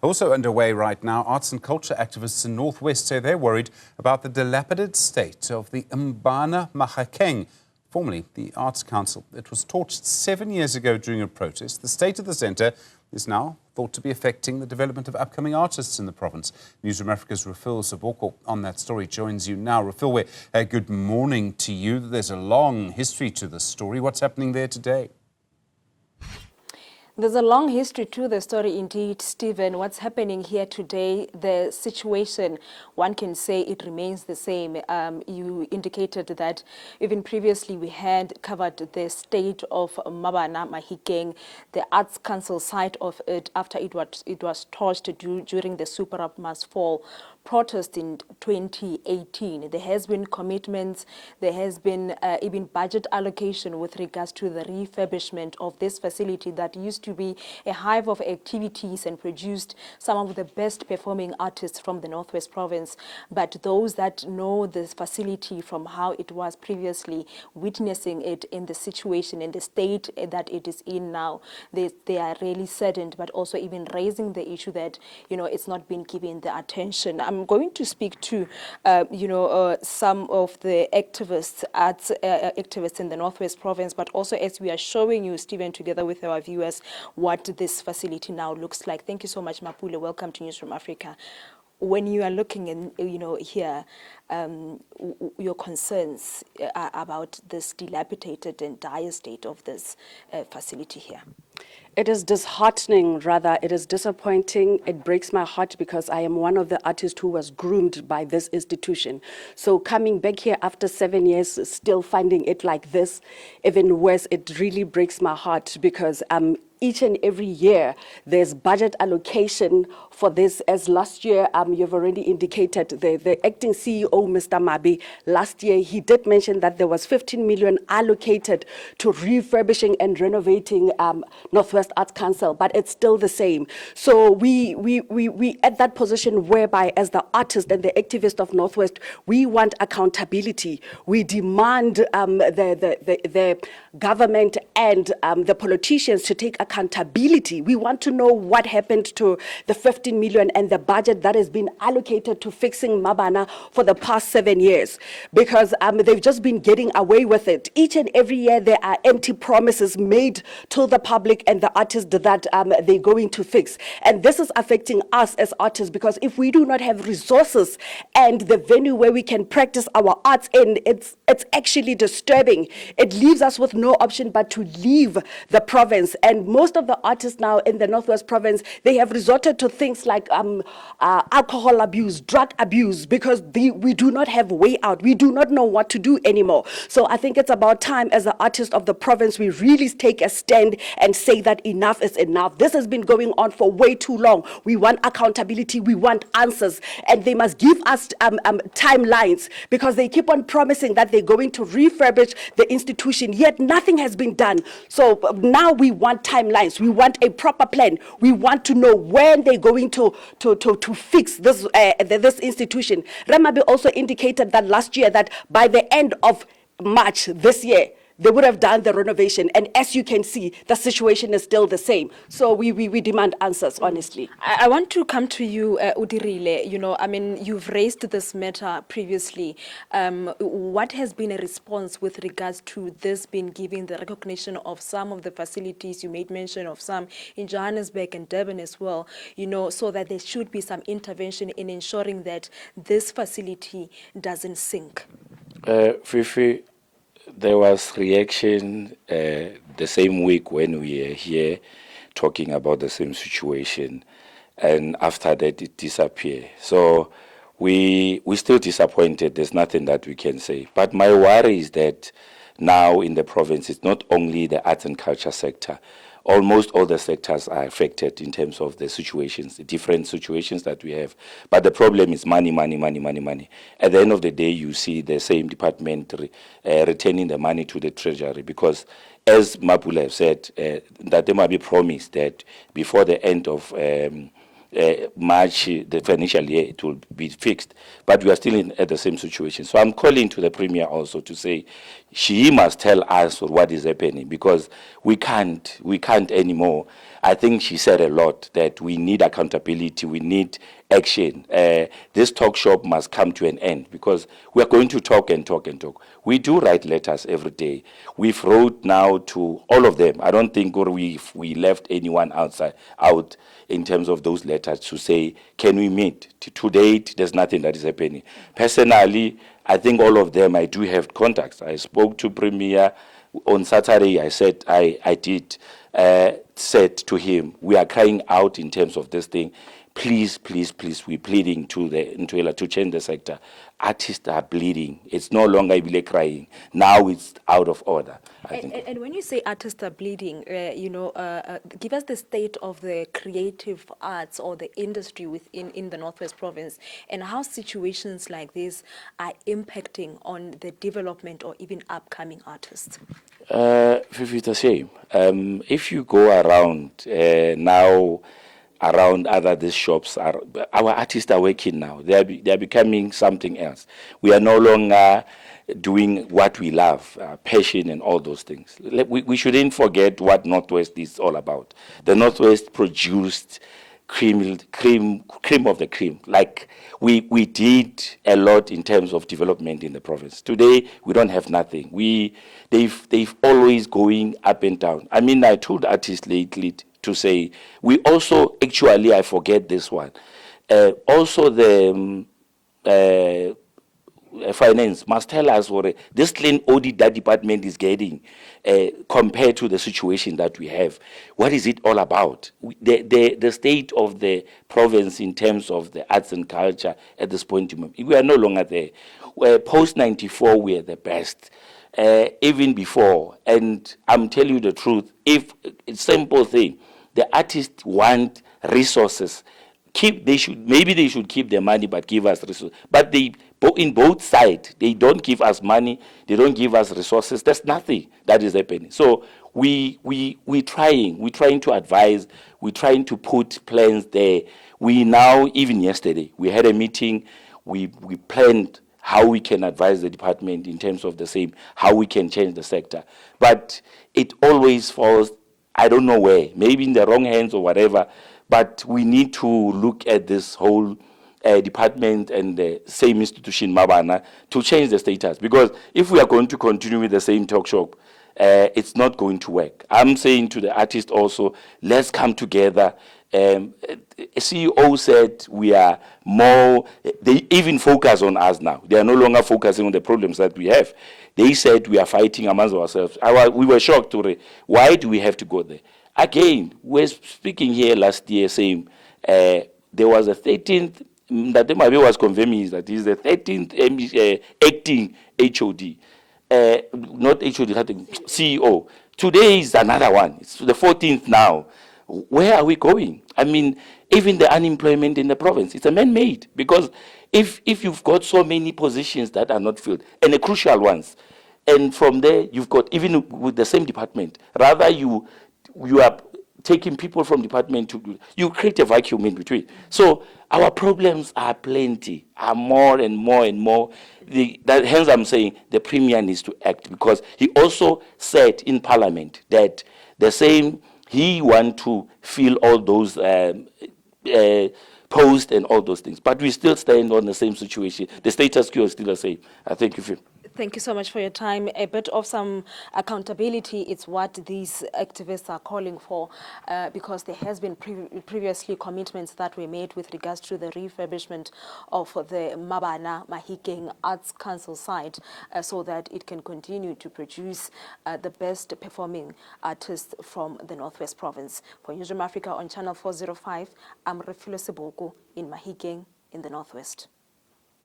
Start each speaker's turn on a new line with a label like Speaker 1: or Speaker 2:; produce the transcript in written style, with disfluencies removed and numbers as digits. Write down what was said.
Speaker 1: Also underway right now, arts and culture activists in Northwest say they're worried about the dilapidated state of the Mmabana Mahikeng, formerly the Arts Council. It was torched 7 years ago during a protest. The state of the centre is now thought to be affecting the development of upcoming artists in the province. Newzroom Afrika's Refiloe Seboko on that story joins you now. Refiloe, good morning to you. There's a long history to this story. What's happening there today?
Speaker 2: There's a long history to the story indeed, Stephen. What's happening here today, the situation, one can say it remains the same. You indicated that even previously we had covered the state of Mmabana Mahikeng, the Arts Council site of it after it was torched during the Super Up Must Fall protest in 2018. There has been commitments, there has been even budget allocation with regards to the refurbishment of this facility that used to be a hive of activities and produced some of the best performing artists from the Northwest Province. But those that know this facility from how it was previously, witnessing it in the situation, in the state that it is in now, they are really saddened, but also even raising the issue that, it's not been given the attention. I'm going to speak to, some of the activists, arts activists in the Northwest Province, but also as we are showing you, Stephen, together with our viewers, what this facility now looks like. Thank you so much, Mapule. Welcome to Newzroom Afrika. When you are looking in, here, your concerns about this dilapidated and dire state of this facility here.
Speaker 3: It is disheartening, rather. It is disappointing. It breaks my heart because I am one of the artists who was groomed by this institution. So coming back here after 7 years, still finding it like this, even worse, it really breaks my heart because each and every year, there's budget allocation for this. As last year, you've already indicated, the acting CEO, Mr. Mabi, last year, he did mention that there was 15 million allocated to refurbishing and renovating Northwest Arts Council, but it's still the same. So we at that position whereby, as the artist and the activist of Northwest, we want accountability. We demand the government and the politicians to take accountability. We want to know what happened to the 15 million and the budget that has been allocated to fixing Mabana for the past 7 years, because they've just been getting away with it. Each and every year there are empty promises made to the public and the artists that they're going to fix. And this is affecting us as artists, because if we do not have resources and the venue where we can practice our arts in, it's actually disturbing. It leaves us with no option but to leave the province. And most of the artists now in the Northwest Province, they have resorted to things like alcohol abuse, drug abuse, because we do not have way out. We do not know what to do anymore. So I think it's about time, as the artists of the province, we really take a stand and say that enough is enough. This has been going on for way too long. We want accountability. We want answers. And they must give us timelines, because they keep on promising that they're going to refurbish the institution, yet nothing has been done. So now we want timelines. We want a proper plan. We want to know when they're going to fix this this institution. Ramabi also indicated that last year that by the end of March this year, they would have done the renovation. And as you can see, the situation is still the same. So we demand answers, honestly.
Speaker 2: I want to come to you, Udirile. You've raised this matter previously. What has been a response with regards to this being given the recognition of some of the facilities? You made mention of some in Johannesburg and Durban as well, so that there should be some intervention in ensuring that this facility doesn't sink.
Speaker 4: Fifi, there was reaction the same week when we were here talking about the same situation, and after that it disappeared. So we still disappointed. There's nothing that we can say. But my worry is that now in the province, it's not only the arts and culture sector. Almost all the sectors are affected in terms of the situations, the different situations that we have. But the problem is money, money, money, money, money. At the end of the day, you see the same department returning the money to the treasury, because, as Mapule have said, that there might be promised that before the end of March, the financial year, it will be fixed. But we are still at the same situation. So I'm calling to the Premier also to say she must tell us what is happening, because we can't anymore. I think she said a lot, that we need accountability, we need action. This talk shop must come to an end, because we are going to talk and talk and talk. We do write letters every day. We've wrote now to all of them. I don't think we left anyone out in terms of those letters to say, can we meet? To date, there's nothing that is happening. Personally, I think all of them, I do have contacts. I spoke to Premier on Saturday. I said said to him, we are crying out in terms of this thing. Please, please, please, we're pleading to to change the sector. Artists are bleeding. It's no longer really crying. Now it's out of order.
Speaker 2: And when you say artists are bleeding, give us the state of the creative arts or the industry in the Northwest Province, and how situations like this are impacting on the development or even upcoming artists.
Speaker 4: Fifi, it's a shame. If you go around now, around these shops, our artists are working now. They are becoming something else. We are no longer doing what we love, passion and all those things. We shouldn't forget what Northwest is all about. The Northwest produced cream of the cream. Like we did a lot in terms of development in the province. Today we don't have nothing. They've always going up and down. I mean, I told artists lately to say, we also, actually, I forget this one, also the finance must tell us what this clean audit that department is getting compared to the situation that we have. What is it all about? The state of the province in terms of the arts and culture at this point, we are no longer there. Post-94, we are the best. Even before, and I'm telling you the truth, if it's simple thing, the artists want resources. Maybe they should keep their money, but give us resources. But in both sides, they don't give us money, they don't give us resources. There's nothing that is happening. So we're trying to advise, we're trying to put plans there. We now, even yesterday, we had a meeting, we planned how we can advise the department in terms of the same, how we can change the sector. But it always falls, I don't know where, maybe in the wrong hands or whatever, but we need to look at this whole department and the same institution, Mabana, to change the status. Because if we are going to continue with the same talk shop, it's not going to work. I'm saying to the artists also, let's come together. CEO said we are more, they even focus on us now. They are no longer focusing on the problems that we have. They said we are fighting amongst ourselves. We were shocked to why do we have to go there? Again, we're speaking here last year saying there was a 13th, that Mabe was confirming that he's the 13th acting HOD. Not HOD, CEO. Today is another one. It's the 14th now. Where are we going? I mean, even the unemployment in the province, it's a man-made. Because if you've got so many positions that are not filled, and the crucial ones, and from there you've got, even with the same department, rather you are taking people from department to, you create a vacuum in between. So our problems are plenty, are more and more and more. Hence I'm saying the Premier needs to act, because he also said in Parliament that the same, he want to fill all those posts and all those things. But we still stand on the same situation. The status quo is still the same. I thank you.
Speaker 2: Thank you so much for your time. A bit of some accountability, it's what these activists are calling for, because there has been previously commitments that were made with regards to the refurbishment of the Mmabana Mahikeng Arts Council site, so that it can continue to produce the best performing artists from the Northwest Province. For Newzroom Afrika on Channel 405, I'm Refiloe Seboko in Mahikeng in the Northwest.